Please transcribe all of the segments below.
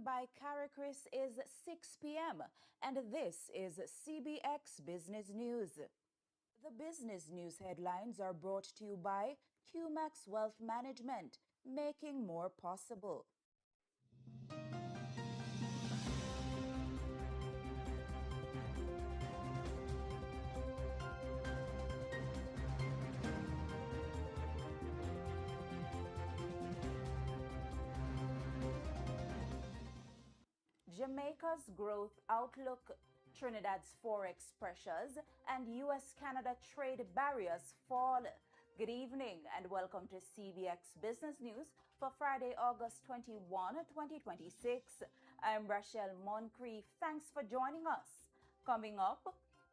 by Carrie Chris is 6 p.m. and this is CBX Business News. The business news headlines are brought to you by QMax Wealth Management, making more possible. Jamaica's growth outlook, Trinidad's forex pressures, and U.S.-Canada trade barriers fall. Good evening and welcome to CBX Business News for Friday, August 21, 2026. I'm Rashel Moncrieffe. Thanks for joining us. Coming up,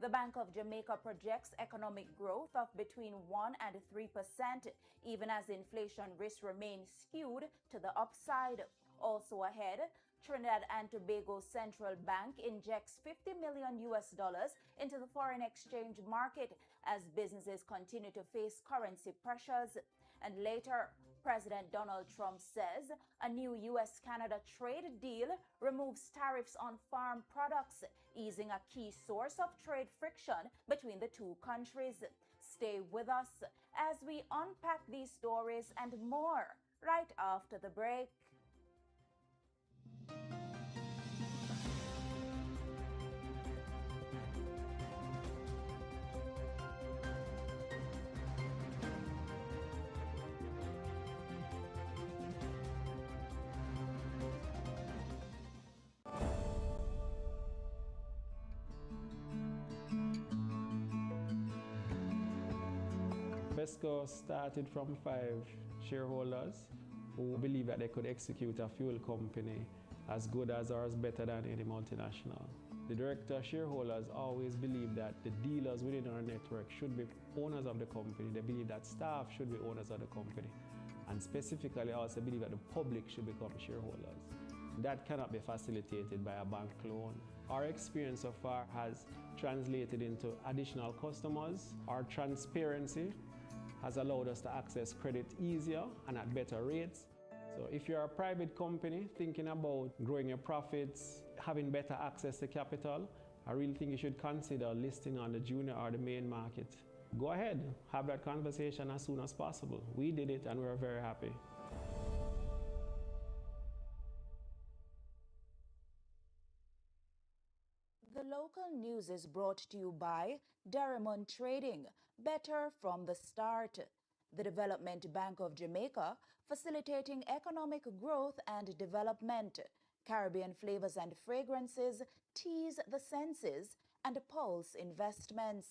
the Bank of Jamaica projects economic growth of between 1 and 3%, even as inflation risks remain skewed to the upside. Also ahead, Trinidad and Tobago Central Bank injects $50 million into the foreign exchange market as businesses continue to face currency pressures. And later, President Donald Trump says a new U.S.-Canada trade deal removes tariffs on farm products, easing a key source of trade friction between the two countries. Stay with us as we unpack these stories and more right after the break. FESCO started from 5 shareholders who believed that they could execute a fuel company as good as or as better than any multinational. The director shareholders always believed that the dealers within our network should be owners of the company. They believe that staff should be owners of the company. And specifically also believe that the public should become shareholders. That cannot be facilitated by a bank loan. Our experience so far has translated into additional customers. Our transparency has allowed us to access credit easier and at better rates. So if you're a private company thinking about growing your profits, having better access to capital, I really think you should consider listing on the junior or the main market. Go ahead, have that conversation as soon as possible. We did it and we're very happy. The local news is brought to you by Derrimon Trading, better from the start. The Development Bank of Jamaica, facilitating economic growth and development. Caribbean Flavors and Fragrances, tease the senses, and Pulse Investments.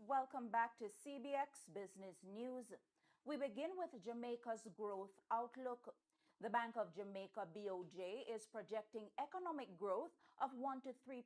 Welcome back to CBX Business News. We begin with Jamaica's growth outlook. The Bank of Jamaica BOJ is projecting economic growth of 1 to 3%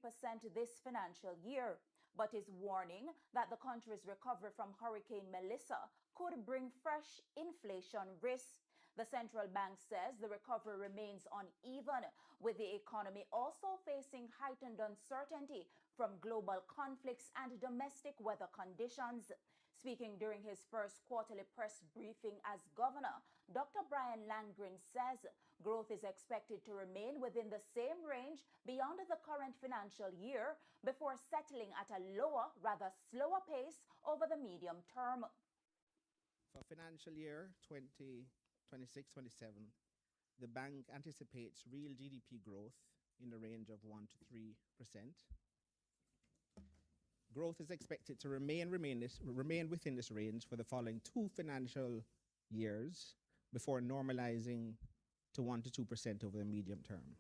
this financial year, but is warning that the country's recovery from Hurricane Melissa could bring fresh inflation risks. The central bank says the recovery remains uneven, with the economy also facing heightened uncertainty from global conflicts and domestic weather conditions. Speaking during his first quarterly press briefing as governor, Dr. Brian Langren says growth is expected to remain within the same range beyond the current financial year before settling at a lower, rather slower pace over the medium term. For financial year 2026-27, the bank anticipates real GDP growth in the range of 1 to 3%. Growth is expected to remain within this range for the following 2 financial years before normalizing to 1 to 2% over the medium term.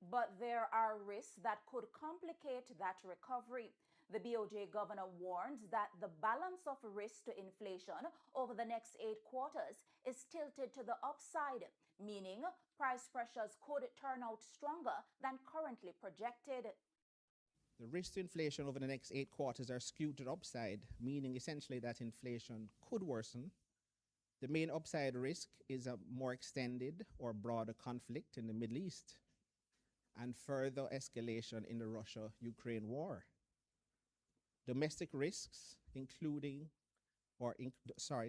But there are risks that could complicate that recovery. The BOJ governor warns that the balance of risk to inflation over the next 8 quarters is tilted to the upside, meaning price pressures could turn out stronger than currently projected. The risks to inflation over the next 8 quarters are skewed to the upside, meaning essentially that inflation could worsen The main upside risk is a more extended or broader conflict in the Middle East and further escalation in the Russia-Ukraine war. Domestic risks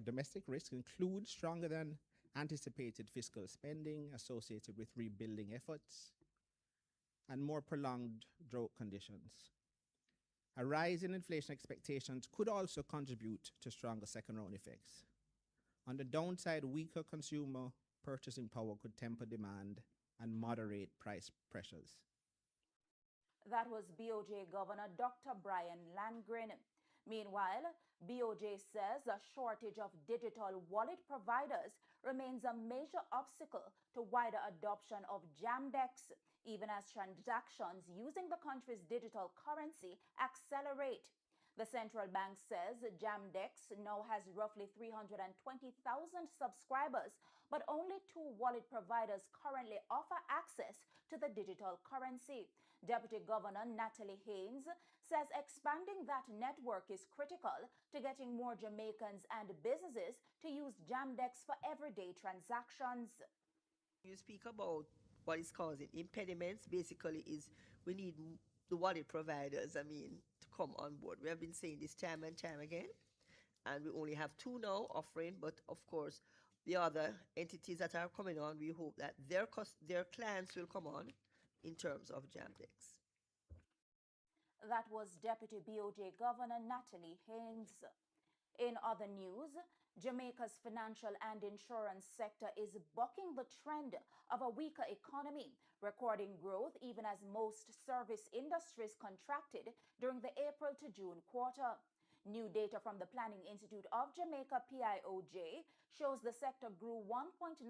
domestic risks include stronger than anticipated fiscal spending associated with rebuilding efforts and more prolonged drought conditions. A rise in inflation expectations could also contribute to stronger second round effects. On the downside, weaker consumer purchasing power could temper demand and moderate price pressures. That was BOJ Governor Dr. Brian Landgren. Meanwhile, BOJ says a shortage of digital wallet providers remains a major obstacle to wider adoption of Jamdex, even as transactions using the country's digital currency accelerate. The central bank says Jamdex now has roughly 320,000 subscribers, but only 2 wallet providers currently offer access to the digital currency. Deputy Governor Natalie Haynes says expanding that network is critical to getting more Jamaicans and businesses to use Jamdex for everyday transactions. You speak about what is causing impediments. Basically, is we need the wallet providers, to come on board. We have been saying this time and time again, and we only have 2 now offering, but of course, the other entities that are coming on, we hope that their clients will come on in terms of Jamdex. That was Deputy BOJ Governor Natalie Haynes. In other news, Jamaica's financial and insurance sector is bucking the trend of a weaker economy, recording growth even as most service industries contracted during the April to June quarter. New data from the Planning Institute of Jamaica, PIOJ, shows the sector grew 1.9%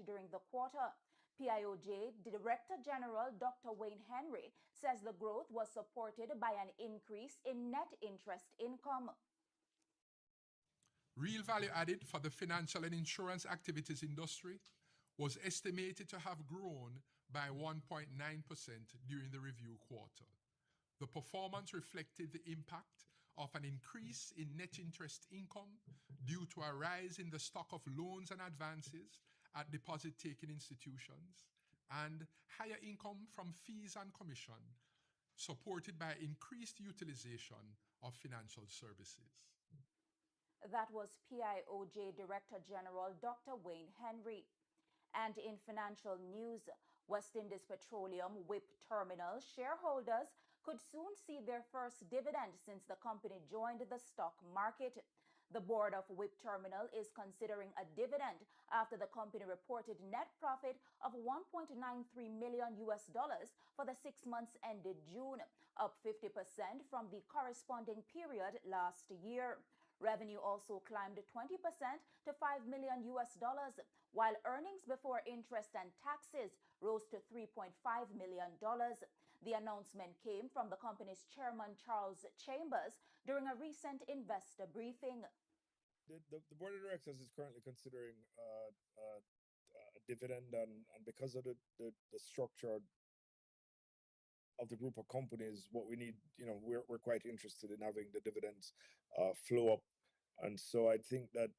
during the quarter. PIOJ Director General Dr. Wayne Henry says the growth was supported by an increase in net interest income. Real value added for the financial and insurance activities industry was estimated to have grown by 1.9% during the review quarter. The performance reflected the impact of an increase in net interest income due to a rise in the stock of loans and advances at deposit-taking institutions and higher income from fees and commission, supported by increased utilization of financial services. That was PIOJ Director General Dr. Wayne Henry. And in financial news, West Indies Petroleum WIP Terminal shareholders could soon see their first dividend since the company joined the stock market. The board of WIP Terminal is considering a dividend after the company reported net profit of $1.93 million for the 6 months ended June, up 50% from the corresponding period last year. Revenue also climbed 20% to $5 million, while earnings before interest and taxes rose to $3.5 million. The announcement came from the company's chairman, Charles Chambers, during a recent investor briefing. The board of directors is currently considering a dividend, and because of the structure of the group of companies, what we need, we're quite interested in having the dividends flow up, and so I think that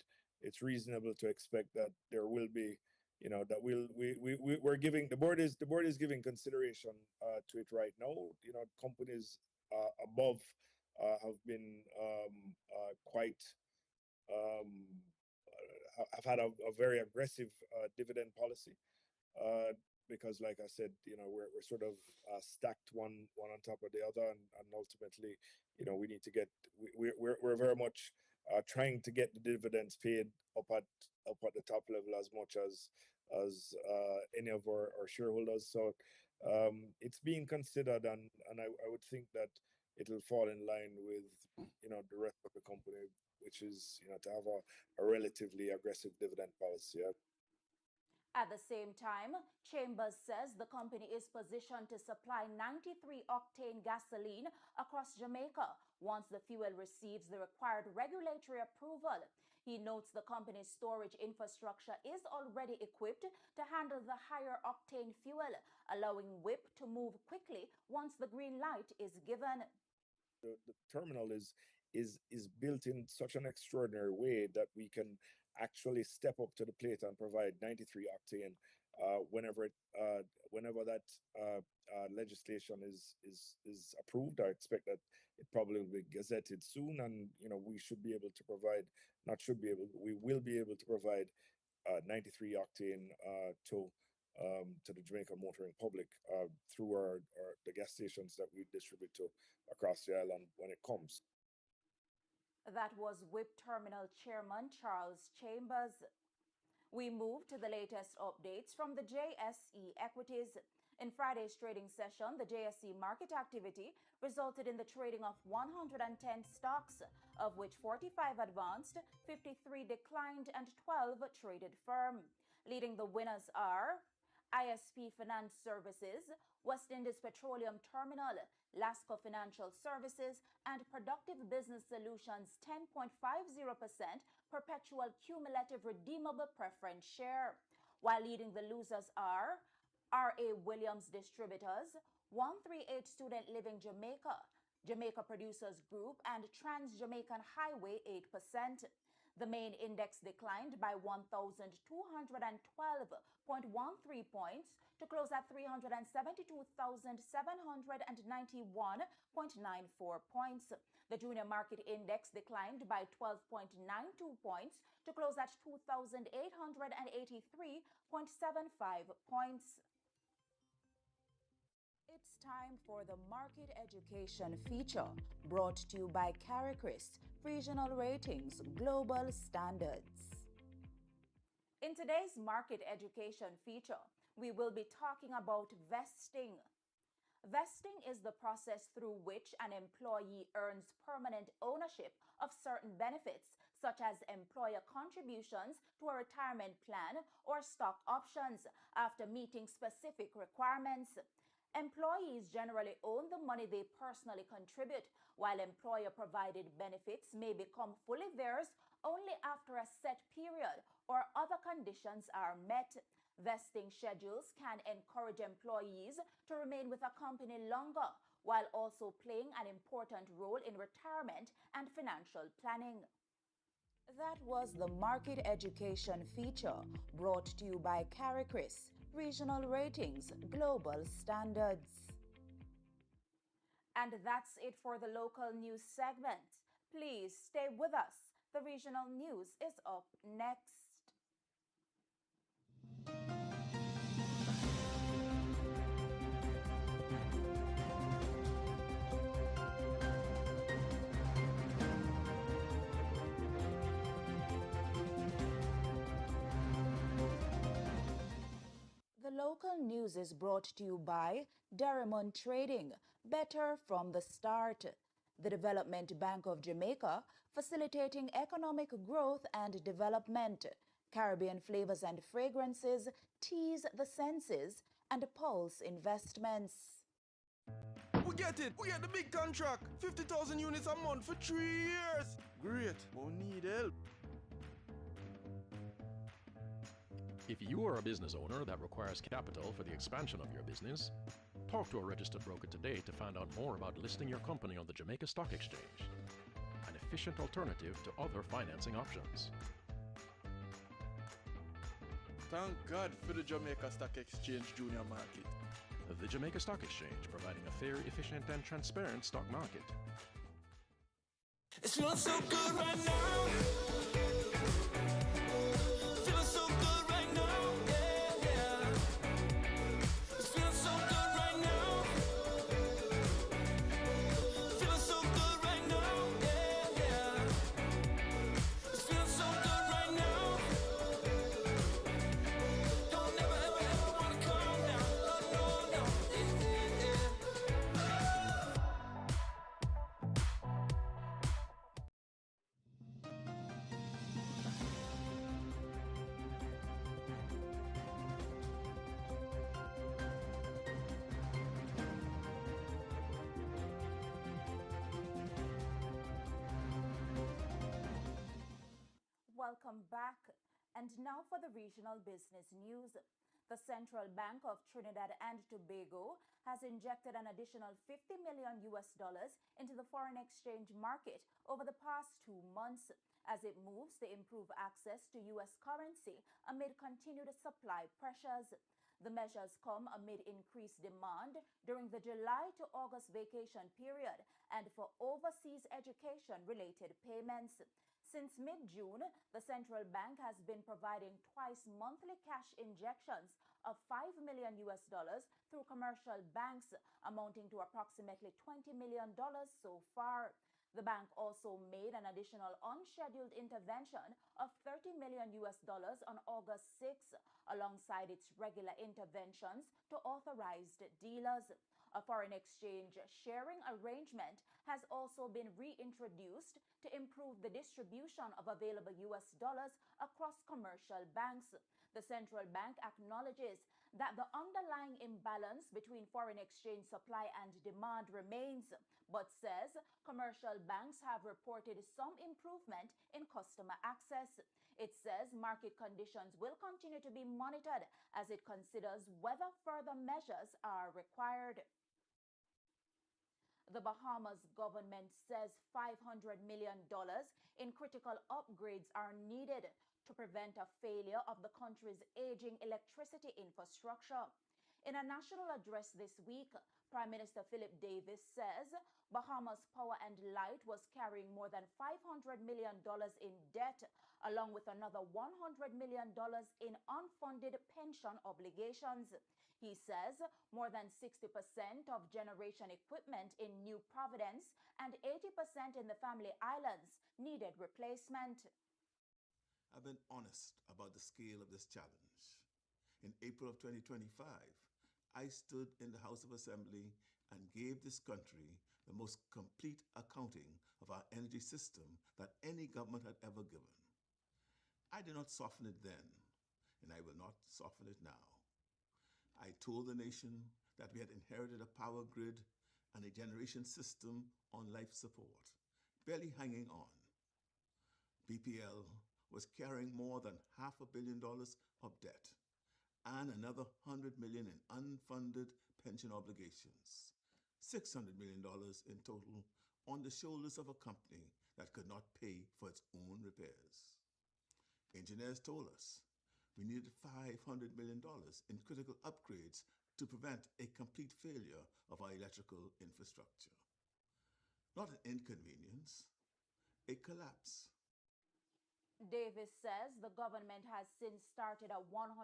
it's reasonable to expect that there will be, that we're giving the board is giving consideration to it right now. Companies above have been quite. Have had a very aggressive dividend policy because, like I said, we're sort of stacked one on top of the other, and ultimately, we need to get we're very much trying to get the dividends paid up at the top level as much as any of our shareholders. So it's being considered, and I would think that it'll fall in line with the rest of the company, which is to have a relatively aggressive dividend policy. At the same time, Chambers says the company is positioned to supply 93-octane gasoline across Jamaica once the fuel receives the required regulatory approval. He notes the company's storage infrastructure is already equipped to handle the higher octane fuel, allowing WIP to move quickly once the green light is given. The terminal is built in such an extraordinary way that we can actually step up to the plate and provide 93 octane whenever that legislation is approved. I expect that it probably will be gazetted soon, and we should be able to provide, not should be able, we will be able to provide 93 octane to the Jamaica motoring public through the gas stations that we distribute to across the island when it comes. That was WIP Terminal Chairman Charles Chambers. We move to the latest updates from the JSE Equities. In Friday's trading session, the JSE market activity resulted in the trading of 110 stocks, of which 45 advanced, 53 declined, and 12 traded firm. Leading the winners are ISP Finance Services, West Indies Petroleum Terminal, Lasco Financial Services, and Productive Business Solutions 10.50% perpetual cumulative redeemable preference share. While leading the losers are R.A. Williams Distributors, 138 Student Living Jamaica, Jamaica Producers Group, and Trans Jamaican Highway 8%. The main index declined by 1,212.13 points to close at 372,791.94 points. The junior market index declined by 12.92 points to close at 2,883.75 points. It's time for the Market Education feature, brought to you by CARICRIS, Regional Ratings, Global Standards. In today's Market Education feature, we will be talking about vesting. Vesting is the process through which an employee earns permanent ownership of certain benefits, such as employer contributions to a retirement plan or stock options, after meeting specific requirements. Employees generally own the money they personally contribute, while employer-provided benefits may become fully theirs only after a set period or other conditions are met. Vesting schedules can encourage employees to remain with a company longer, while also playing an important role in retirement and financial planning. That was the Market Education feature, brought to you by CARICRIS, Regional Ratings, Global Standards. And that's it for the local news segment. Please stay with us. The regional news is up next. The local news is brought to you by Derrimon Trading, better from the start. The Development Bank of Jamaica, facilitating economic growth and development. Caribbean Flavors and Fragrances, tease the senses, and Pulse Investments. We get it! We get the big contract! 50,000 units a month for 3 years! Great, but we need help. If you are a business owner that requires capital for the expansion of your business, talk to a registered broker today to find out more about listing your company on the Jamaica Stock Exchange, an efficient alternative to other financing options. Thank God for the Jamaica Stock Exchange junior market. The Jamaica Stock Exchange, providing a fair, efficient, and transparent stock market. It's feeling so good right now. Feeling so good right now. Yeah, yeah. It's feeling so good right now. Feeling so good right now. Yeah, yeah. It's feeling so good right now. Don't never, ever, ever wanna calm down. Oh, no, no. Yeah, yeah, yeah. Welcome back. And now for the regional business news. The Central Bank of Trinidad and Tobago has injected an additional $50 million into the foreign exchange market over the past 2 months as it moves to improve access to U.S. currency amid continued supply pressures. The measures come amid increased demand during the July to August vacation period and for overseas education-related payments. Since mid-June, the central bank has been providing twice monthly cash injections of $5 million through commercial banks, amounting to approximately $20 million so far. The bank also made an additional unscheduled intervention of $30 million on August 6, alongside its regular interventions to authorized dealers. A foreign exchange sharing arrangement has also been reintroduced to improve the distribution of available US dollars across commercial banks. The central bank acknowledges that the underlying imbalance between foreign exchange supply and demand remains, but says commercial banks have reported some improvement in customer access. It says market conditions will continue to be monitored as it considers whether further measures are required. The Bahamas government says $500 million in critical upgrades are needed to prevent a failure of the country's aging electricity infrastructure. In a national address this week, Prime Minister Philip Davis says Bahamas Power and Light was carrying more than $500 million in debt, along with another $100 million in unfunded pension obligations. He says more than 60% of generation equipment in New Providence and 80% in the Family Islands needed replacement. I've been honest about the scale of this challenge. In April of 2025, I stood in the House of Assembly and gave this country the most complete accounting of our energy system that any government had ever given. I did not soften it then, and I will not soften it now. I told the nation that we had inherited a power grid and a generation system on life support, barely hanging on. BPL was carrying more than $500 million of debt and another $100 million in unfunded pension obligations, $600 million in total on the shoulders of a company that could not pay for its own repairs. Engineers told us we needed $500 million in critical upgrades to prevent a complete failure of our electrical infrastructure. Not an inconvenience, a collapse. Davis says the government has since started a $130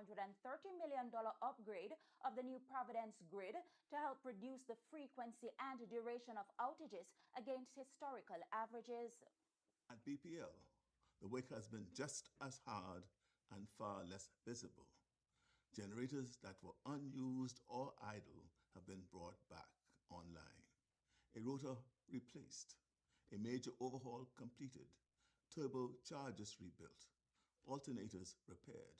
million upgrade of the New Providence grid to help reduce the frequency and duration of outages against historical averages. At BPL, the work has been just as hard and far less visible. Generators that were unused or idle have been brought back online. A rotor replaced, a major overhaul completed, turbochargers rebuilt, alternators repaired,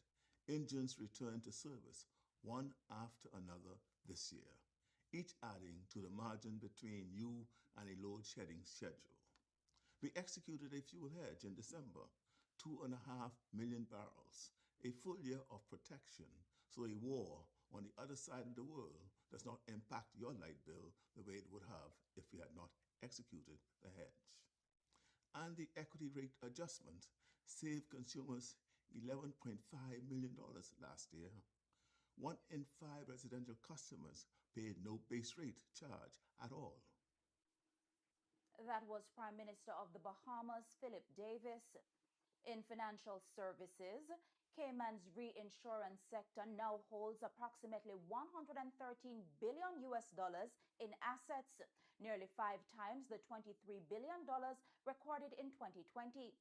engines returned to service one after another this year, each adding to the margin between you and a load shedding schedule. We executed a fuel hedge in December, 2.5 million barrels, a full year of protection, so a war on the other side of the world does not impact your light bill the way it would have if we had not executed the hedge. And the equity rate adjustment saved consumers $11.5 million last year. 1 in 5 residential customers paid no base rate charge at all. That was Prime Minister of the Bahamas, Philip Davis. In financial services, Cayman's reinsurance sector now holds approximately $113 billion in assets, nearly 5 times the $23 billion recorded in 2020.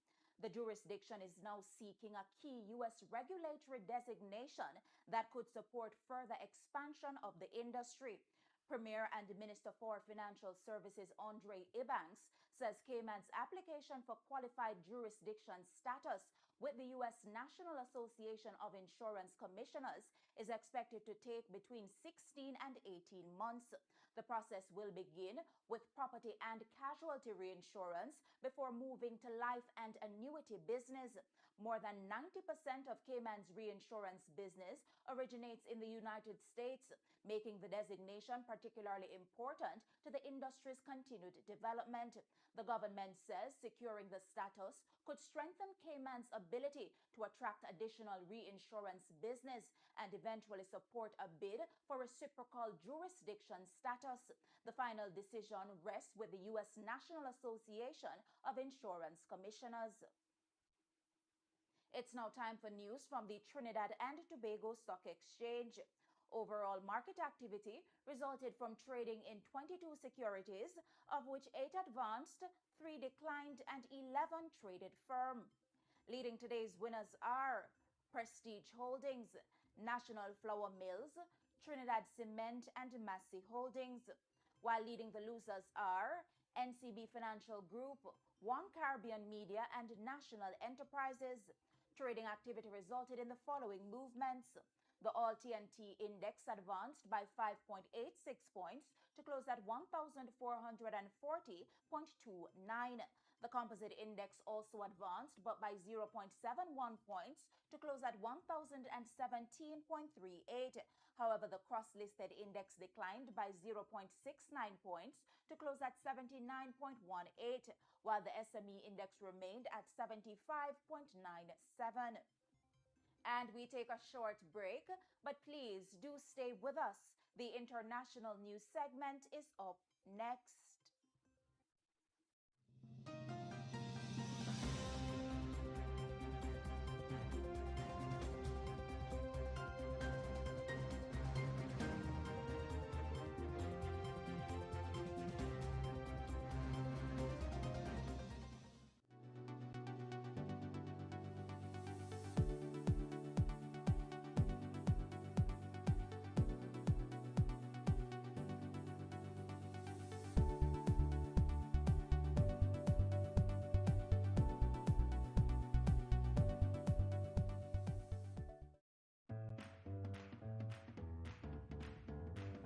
The jurisdiction is now seeking a key U.S. regulatory designation that could support further expansion of the industry. Premier and Minister for Financial Services Andre Ibanks says Cayman's application for qualified jurisdiction status with the U.S. National Association of Insurance Commissioners is expected to take between 16 and 18 months. The process will begin with property and casualty reinsurance before moving to life and annuity business. More than 90% of Cayman's reinsurance business originates in the United States, making the designation particularly important to the industry's continued development. The government says securing the status could strengthen Cayman's ability to attract additional reinsurance business and eventually support a bid for reciprocal jurisdiction status. The final decision rests with the U.S. National Association of Insurance Commissioners. It's now time for news from the Trinidad and Tobago Stock Exchange. Overall market activity resulted from trading in 22 securities, of which 8 advanced, 3 declined, and 11 traded firm. Leading today's winners are Prestige Holdings, National Flour Mills, Trinidad Cement, and Massey Holdings, while leading the losers are NCB Financial Group, One Caribbean Media, and National Enterprises. Trading activity resulted in the following movements. The All TNT Index advanced by 5.86 points to close at 1,440.29. The Composite Index also advanced, but by 0.71 points to close at 1,017.38. However, the Cross-Listed Index declined by 0.69 points to close at 79.18, while the SME Index remained at 75.97. And we take a short break, but please do stay with us. The international news segment is up next.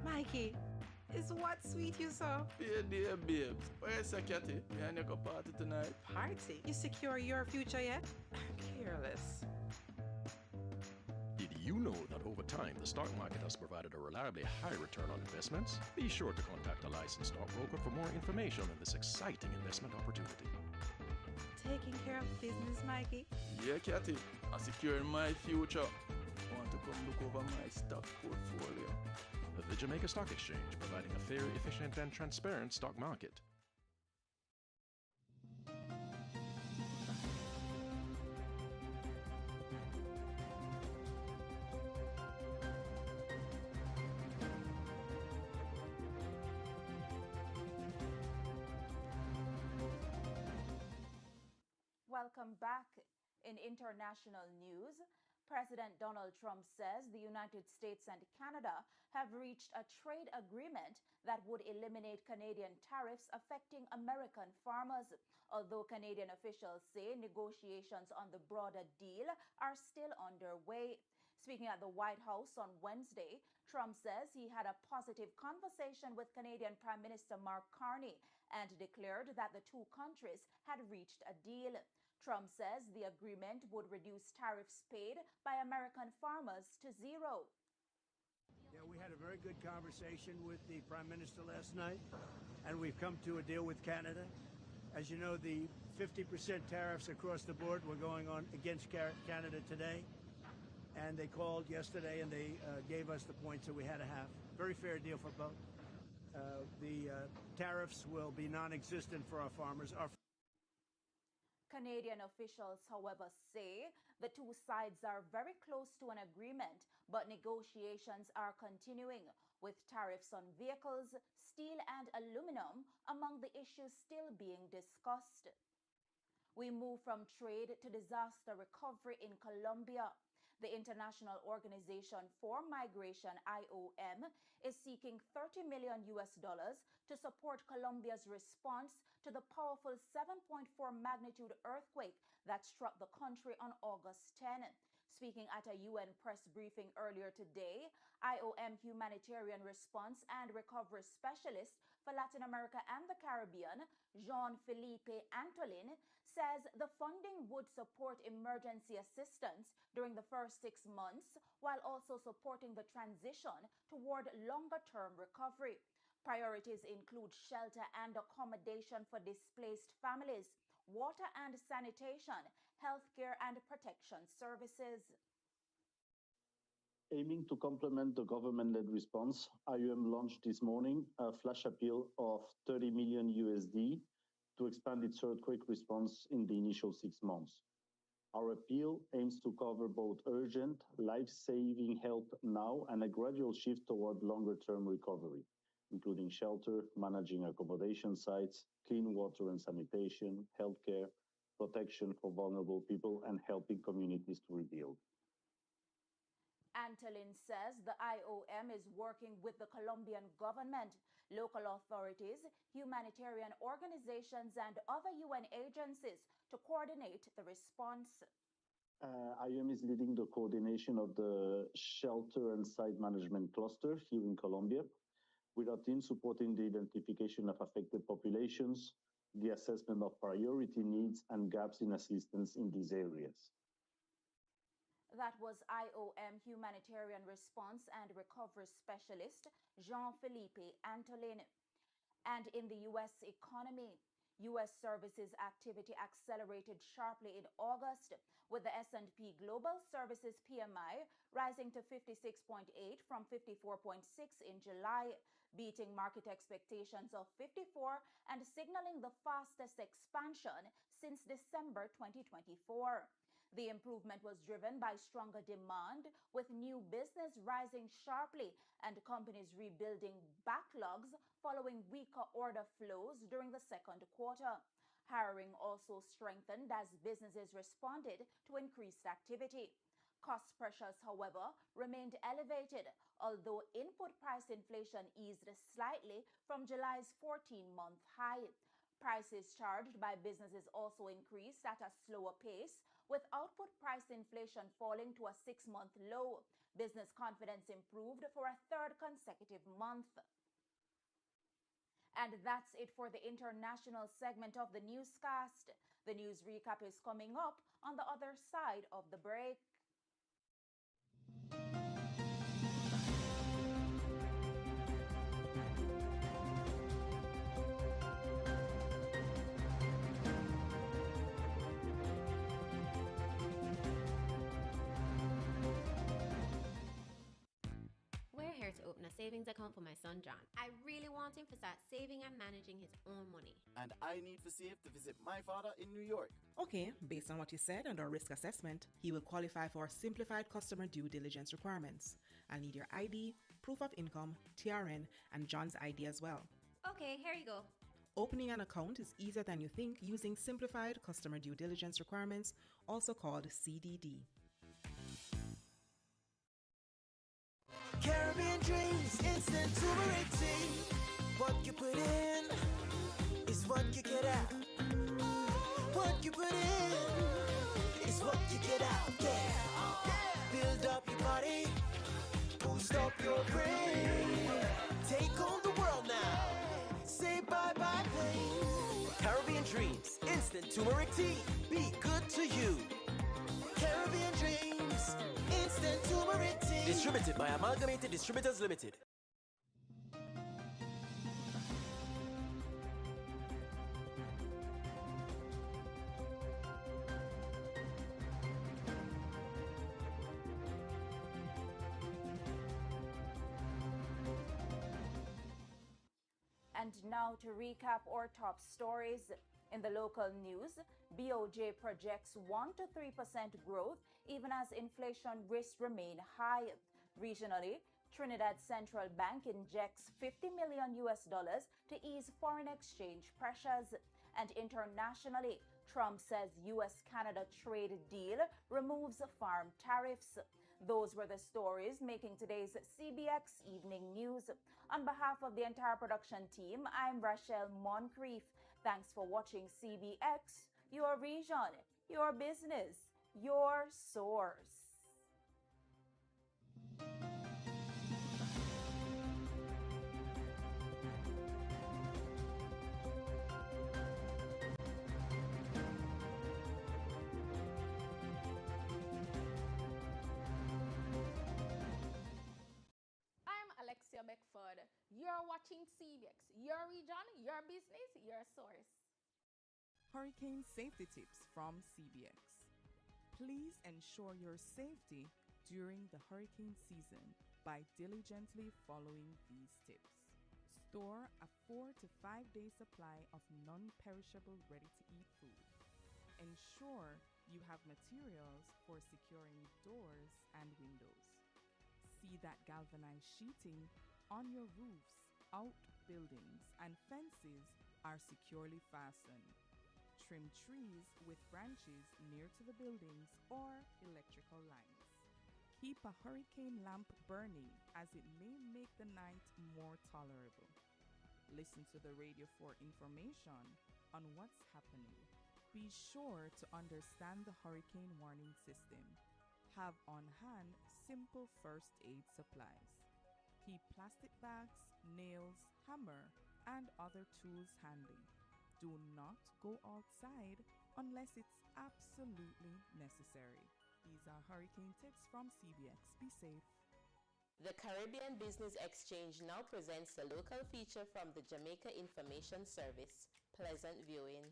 Mikey, is what sweet you saw? Yeah, dear babes. Where's the catty? We are going party tonight. Party? You secure your future yet? Careless. Did you know that over time the stock market has provided a reliably high return on investments? Be sure to contact a licensed stockbroker for more information on this exciting investment opportunity. Taking care of business, Mikey? Yeah, catty. I'm securing my future. Want to come look over my stock portfolio? The Jamaica Stock Exchange, providing a fair, efficient, and transparent stock market. Welcome back. In international news, President Donald Trump says the United States and Canada have reached a trade agreement that would eliminate Canadian tariffs affecting American farmers. Although Canadian officials say negotiations on the broader deal are still underway. Speaking at the White House on Wednesday, Trump says he had a positive conversation with Canadian Prime Minister Mark Carney and declared that the two countries had reached a deal. Trump says the agreement would reduce tariffs paid by American farmers to zero. Yeah, we had a very good conversation with the Prime Minister last night, and we've come to a deal with Canada. As you know, the 50% tariffs across the board were going on against Canada today, and they called yesterday and they gave us the points that we had to have. Very fair deal for both. The tariffs will be non-existent for our farmers. Canadian officials, however, say the two sides are very close to an agreement, but negotiations are continuing, with tariffs on vehicles, steel, and aluminum among the issues still being discussed. We move from trade to disaster recovery in Colombia. The International Organization for Migration, IOM, is seeking $30 million to support Colombia's response to the powerful 7.4 magnitude earthquake that struck the country on August 10. Speaking at a UN press briefing earlier today, IOM humanitarian response and recovery specialist for Latin America and the Caribbean, Jean-Philippe Antolin, says the funding would support emergency assistance during the first 6 months while also supporting the transition toward longer-term recovery. Priorities include shelter and accommodation for displaced families, water and sanitation, healthcare and protection services. Aiming to complement the government-led response, IOM launched this morning a flash appeal of 30 million USD to expand its earthquake response in the initial 6 months. Our appeal aims to cover both urgent, life-saving help now and a gradual shift toward longer-term recovery, including shelter, managing accommodation sites, clean water and sanitation, healthcare, protection for vulnerable people, and helping communities to rebuild. Antolin says the IOM is working with the Colombian government, local authorities, humanitarian organizations, and other UN agencies to coordinate the response. IOM is leading the coordination of the shelter and site management cluster here in Colombia, with our team supporting the identification of affected populations, the assessment of priority needs and gaps in assistance in these areas. That was IOM Humanitarian Response and Recovery Specialist Jean-Philippe Antolin. And in the U.S. economy, U.S. services activity accelerated sharply in August, with the S&P Global Services PMI rising to 56.8 from 54.6 in July, beating market expectations of 54 and signaling the fastest expansion since December 2024. The improvement was driven by stronger demand, with new business rising sharply and companies rebuilding backlogs following weaker order flows during the second quarter. Hiring also strengthened as businesses responded to increased activity. Cost pressures, however, remained elevated, although input price inflation eased slightly from July's 14-month high. Prices charged by businesses also increased at a slower pace, with output price inflation falling to a 6-month low. Business confidence improved for a third consecutive month. And that's it for the international segment of the newscast. The news recap is coming up on the other side of the break. To open a savings account for my son John. I really want him to start saving and managing his own money. And I need for Save to visit my father in New York. Okay, based on what you said and our risk assessment, he will qualify for simplified customer due diligence requirements. I'll need your ID, proof of income, TRN, and John's ID as well. Okay, here you go. Opening an account is easier than you think using simplified customer due diligence requirements, also called CDD. Caribbean dreams, instant turmeric tea. What you put in is what you get out. What you put in is what you get out. Yeah. Build up your body, boost up your brain. Take on the world now. Say bye-bye pain. Caribbean dreams, instant turmeric tea. Be good to you. Caribbean dreams, instant turmeric tea. Distributed by Amalgamated Distributors Limited. And now to recap our top stories. In the local news, BOJ projects 1 to 3% growth even as inflation risks remain high. Regionally, Trinidad Central Bank injects $50 million to ease foreign exchange pressures. And internationally, Trump says US-Canada trade deal removes farm tariffs. Those were the stories making today's CBX Evening News. On behalf of the entire production team, I'm Rashel Moncrieffe. Thanks for watching CBX, your region, your business, your source. your business, your source. Hurricane safety tips from CBX. Please ensure your safety during the hurricane season by diligently following these tips. Store a 4 to 5 day supply of non-perishable ready-to-eat food. Ensure you have materials for securing doors and windows. See that galvanized sheeting on your roofs, outbuildings, and fences are securely fastened. Trim trees with branches near to the buildings or electrical lines. Keep a hurricane lamp burning as it may make the night more tolerable. Listen to the radio for information on what's happening. Be sure to understand the hurricane warning system. Have on hand simple first aid supplies. Keep plastic bags, nails, hammer, and other tools handy. Do not go outside unless it's absolutely necessary. These are hurricane tips from CBX. Be safe. The Caribbean Business Exchange now presents a local feature from the Jamaica Information Service. Pleasant viewing.